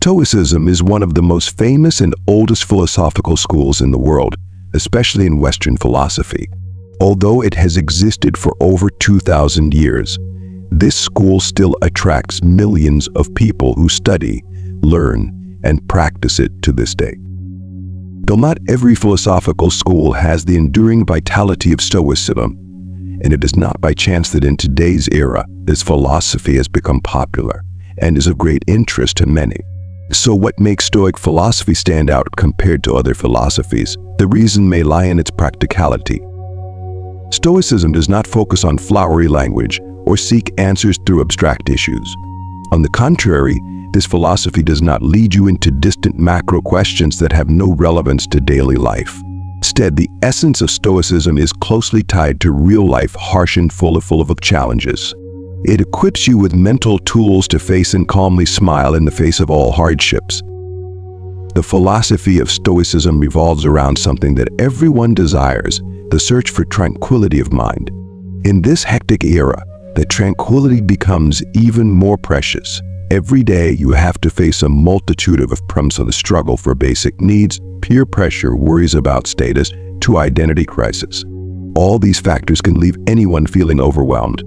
Stoicism is one of the most famous and oldest philosophical schools in the world, especially in Western philosophy. Although it has existed for over 2,000 years, this school still attracts millions of people who study, learn, and practice it to this day. Though not every philosophical school has the enduring vitality of Stoicism, and it is not by chance that in today's era, this philosophy has become popular and is of great interest to many. So what makes Stoic philosophy stand out compared to other philosophies? The reason may lie in its practicality. Stoicism does not focus on flowery language or seek answers through abstract issues. On the contrary, this philosophy does not lead you into distant macro questions that have no relevance to daily life. Instead, the essence of Stoicism is closely tied to real life, harsh and full of challenges. It equips you with mental tools to face and calmly smile in the face of all hardships. The philosophy of Stoicism revolves around something that everyone desires, the search for tranquility of mind. In this hectic era, the tranquility becomes even more precious. Every day you have to face a multitude of problems of the struggle for basic needs, peer pressure, worries about status, to identity crisis. All these factors can leave anyone feeling overwhelmed.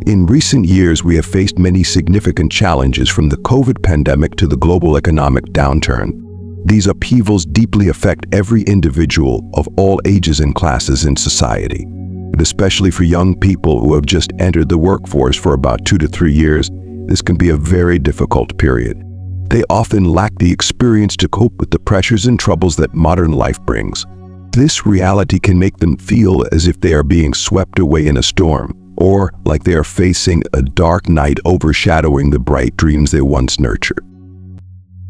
In recent years, we have faced many significant challenges, from the COVID pandemic to the global economic downturn. These upheavals deeply affect every individual of all ages and classes in society. But especially for young people who have just entered the workforce for about 2 to 3 years, this can be a very difficult period. They often lack the experience to cope with the pressures and troubles that modern life brings. This reality can make them feel as if they are being swept away in a storm, or like they are facing a dark night overshadowing the bright dreams they once nurtured.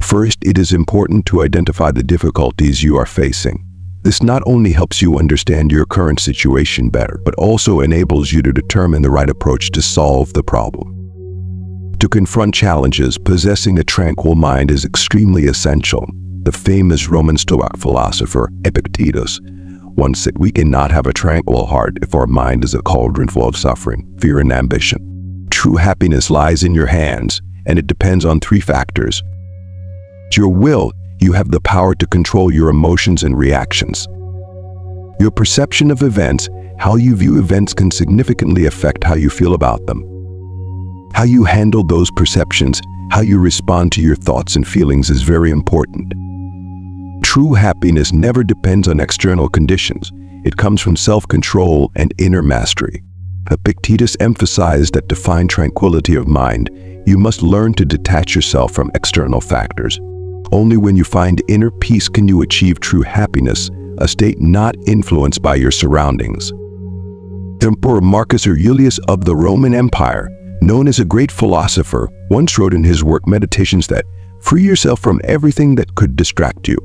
First, it is important to identify the difficulties you are facing. This not only helps you understand your current situation better, but also enables you to determine the right approach to solve the problem. To confront challenges, possessing a tranquil mind is extremely essential. The famous Roman Stoic philosopher Epictetus once said, "We cannot have a tranquil heart if our mind is a cauldron full of suffering, fear, and ambition." True happiness lies in your hands, and it depends on 3 factors. Your will. You have the power to control your emotions and reactions. Your perception of events. How you view events can significantly affect how you feel about them. How you handle those perceptions, how you respond to your thoughts and feelings, is very important. True happiness never depends on external conditions. It comes from self-control and inner mastery. Epictetus emphasized that to find tranquility of mind, you must learn to detach yourself from external factors. Only when you find inner peace can you achieve true happiness, a state not influenced by your surroundings. Emperor Marcus Aurelius of the Roman Empire, known as a great philosopher, once wrote in his work Meditations that, "Free yourself from everything that could distract you."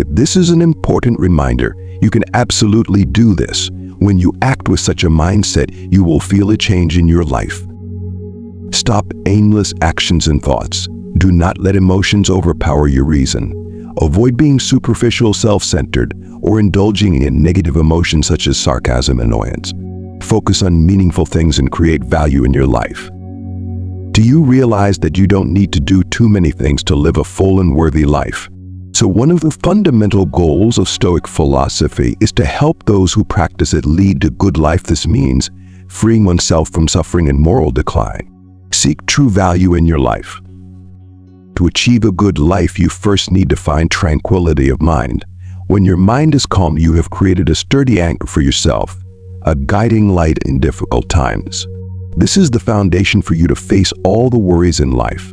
This is an important reminder. You can absolutely do this. When you act with such a mindset, you will feel a change in your life. Stop aimless actions and thoughts. Do not let emotions overpower your reason. Avoid being superficial, self-centered, or indulging in negative emotions such as sarcasm and annoyance. Focus on meaningful things and create value in your life. Do you realize that you don't need to do too many things to live a full and worthy life? So one of the fundamental goals of Stoic philosophy is to help those who practice it lead a good life. This means freeing oneself from suffering and moral decline. Seek true value in your life. To achieve a good life, you first need to find tranquility of mind. When your mind is calm, you have created a sturdy anchor for yourself, a guiding light in difficult times. This is the foundation for you to face all the worries in life.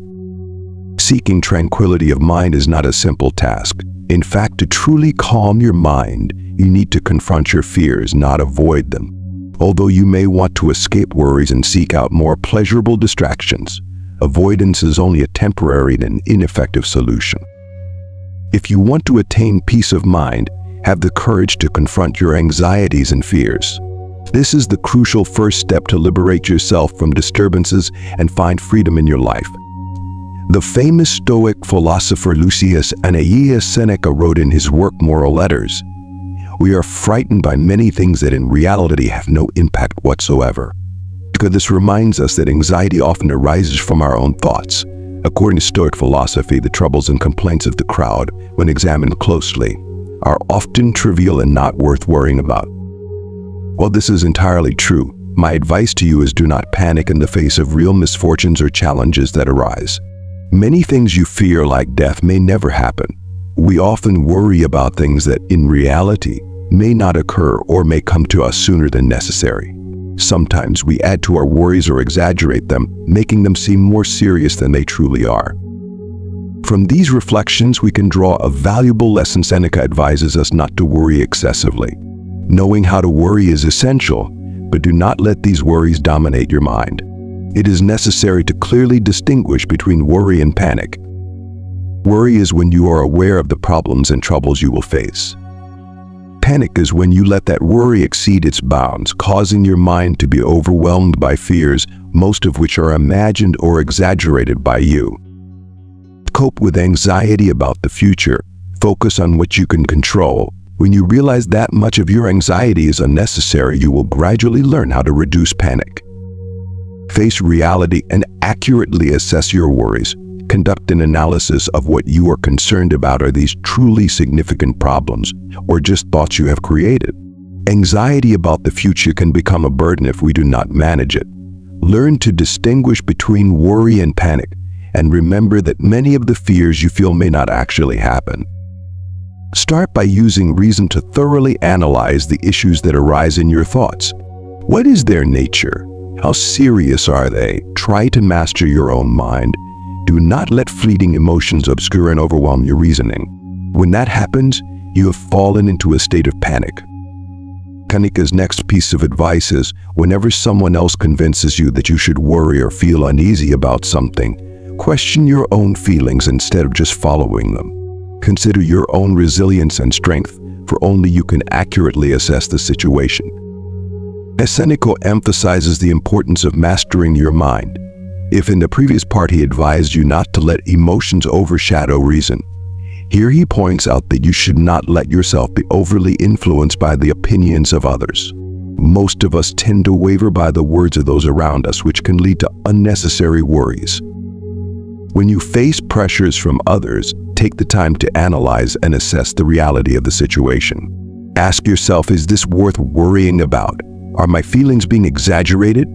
Seeking tranquility of mind is not a simple task. In fact, to truly calm your mind, you need to confront your fears, not avoid them. Although you may want to escape worries and seek out more pleasurable distractions, avoidance is only a temporary and ineffective solution. If you want to attain peace of mind, have the courage to confront your anxieties and fears. This is the crucial first step to liberate yourself from disturbances and find freedom in your life. The famous Stoic philosopher Lucius Annaeus Seneca wrote in his work Moral Letters, "We are frightened by many things that in reality have no impact whatsoever." Because this reminds us that anxiety often arises from our own thoughts, According to Stoic philosophy, the troubles and complaints of the crowd, when examined closely, are often trivial and not worth worrying about. While this is entirely true, my advice to you is do not panic in the face of real misfortunes or challenges that arise. Many things you fear, like death, may never happen. We often worry about things that, in reality, may not occur or may come to us sooner than necessary. Sometimes we add to our worries or exaggerate them, making them seem more serious than they truly are. From these reflections, we can draw a valuable lesson. Seneca advises us not to worry excessively. Knowing how to worry is essential, but do not let these worries dominate your mind. It is necessary to clearly distinguish between worry and panic. Worry is when you are aware of the problems and troubles you will face. Panic is when you let that worry exceed its bounds, causing your mind to be overwhelmed by fears, most of which are imagined or exaggerated by you. To cope with anxiety about the future, focus on what you can control. When you realize that much of your anxiety is unnecessary, you will gradually learn how to reduce panic. Face reality and accurately assess your worries. Conduct an analysis of what you are concerned about. Are these truly significant problems, or just thoughts you have created? Anxiety about the future can become a burden if we do not manage it. Learn to distinguish between worry and panic, and remember that many of the fears you feel may not actually happen. Start by using reason to thoroughly analyze the issues that arise in your thoughts. What is their nature? How serious are they? Try to master your own mind. Do not let fleeting emotions obscure and overwhelm your reasoning. When that happens, you have fallen into a state of panic. Seneca's next piece of advice is, whenever someone else convinces you that you should worry or feel uneasy about something, question your own feelings instead of just following them. Consider your own resilience and strength, for only you can accurately assess the situation. Seneca emphasizes the importance of mastering your mind. If in the previous part he advised you not to let emotions overshadow reason, here he points out that you should not let yourself be overly influenced by the opinions of others. Most of us tend to waver by the words of those around us, which can lead to unnecessary worries. When you face pressures from others, take the time to analyze and assess the reality of the situation. Ask yourself, is this worth worrying about? Are my feelings being exaggerated?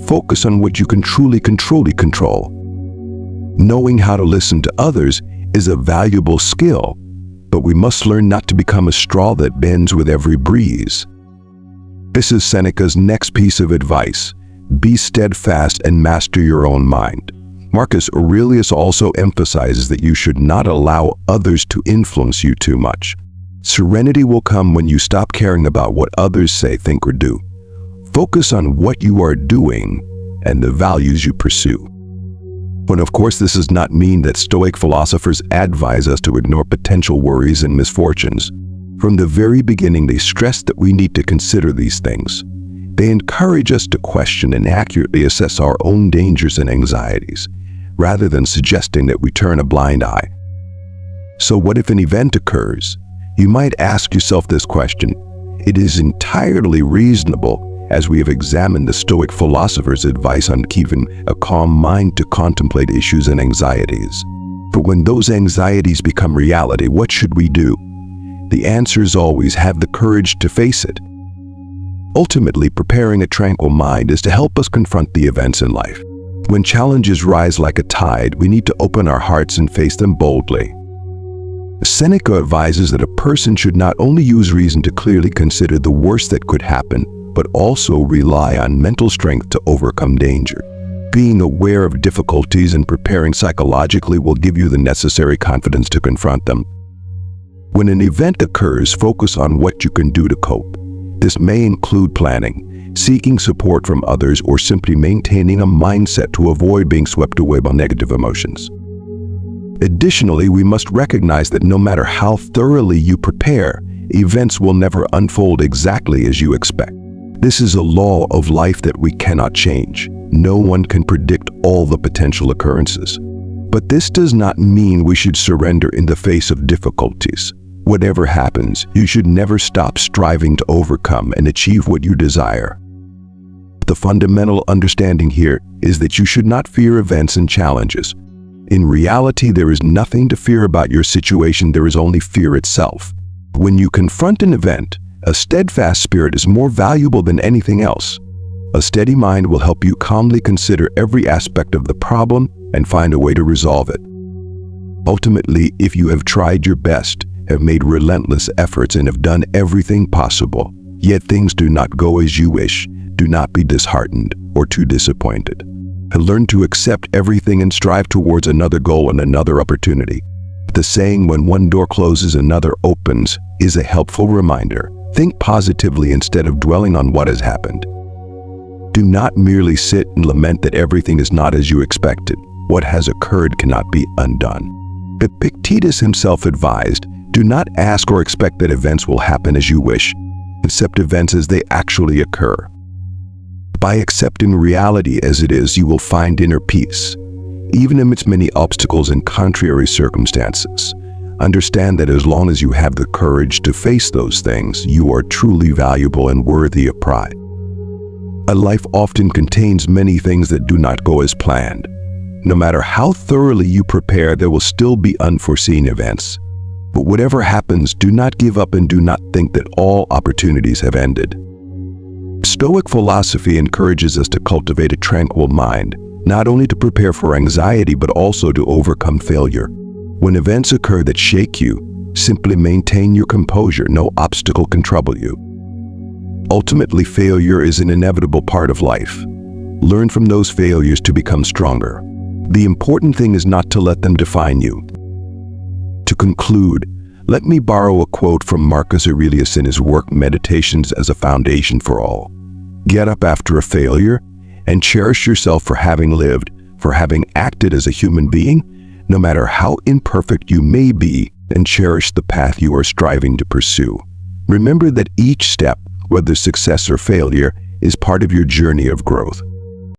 Focus on what you can truly control. Knowing how to listen to others is a valuable skill, but we must learn not to become a straw that bends with every breeze. This is Seneca's next piece of advice. Be steadfast and master your own mind. Marcus Aurelius also emphasizes that you should not allow others to influence you too much. Serenity will come when you stop caring about what others say, think, or do. Focus on what you are doing and the values you pursue. But of course, this does not mean that Stoic philosophers advise us to ignore potential worries and misfortunes. From the very beginning, they stress that we need to consider these things. They encourage us to question and accurately assess our own dangers and anxieties, rather than suggesting that we turn a blind eye. So what if an event occurs? You might ask yourself this question. It is entirely reasonable, as we have examined the Stoic philosophers' advice on keeping a calm mind, to contemplate issues and anxieties. But when those anxieties become reality, what should we do? The answer is always have the courage to face it. Ultimately, preparing a tranquil mind is to help us confront the events in life. When challenges rise like a tide, we need to open our hearts and face them boldly. Seneca advises that a person should not only use reason to clearly consider the worst that could happen, but also rely on mental strength to overcome danger. Being aware of difficulties and preparing psychologically will give you the necessary confidence to confront them. When an event occurs, focus on what you can do to cope. This may include planning, seeking support from others, or simply maintaining a mindset to avoid being swept away by negative emotions. Additionally, we must recognize that no matter how thoroughly you prepare, events will never unfold exactly as you expect. This is a law of life that we cannot change. No one can predict all the potential occurrences. But this does not mean we should surrender in the face of difficulties. Whatever happens, you should never stop striving to overcome and achieve what you desire. The fundamental understanding here is that you should not fear events and challenges. In reality, there is nothing to fear about your situation, there is only fear itself. When you confront an event, a steadfast spirit is more valuable than anything else. A steady mind will help you calmly consider every aspect of the problem and find a way to resolve it. Ultimately, if you have tried your best, have made relentless efforts, and have done everything possible, yet things do not go as you wish, do not be disheartened or too disappointed. Learn to accept everything and strive towards another goal and another opportunity. The saying, when one door closes, another opens, is a helpful reminder. Think positively instead of dwelling on what has happened. Do not merely sit and lament that everything is not as you expected. What has occurred cannot be undone. Epictetus himself advised, do not ask or expect that events will happen as you wish. Accept events as they actually occur. By accepting reality as it is, you will find inner peace. Even amidst many obstacles and contrary circumstances, understand that as long as you have the courage to face those things, you are truly valuable and worthy of pride. A life often contains many things that do not go as planned. No matter how thoroughly you prepare, there will still be unforeseen events. But whatever happens, do not give up and do not think that all opportunities have ended. Stoic philosophy encourages us to cultivate a tranquil mind, not only to prepare for anxiety, but also to overcome failure. When events occur that shake you, simply maintain your composure. No obstacle can trouble you. Ultimately, failure is an inevitable part of life. Learn from those failures to become stronger. The important thing is not to let them define you. To conclude, let me borrow a quote from Marcus Aurelius in his work Meditations as a Foundation for All. Get up after a failure and cherish yourself for having lived, for having acted as a human being, no matter how imperfect you may be, and cherish the path you are striving to pursue. Remember that each step, whether success or failure, is part of your journey of growth.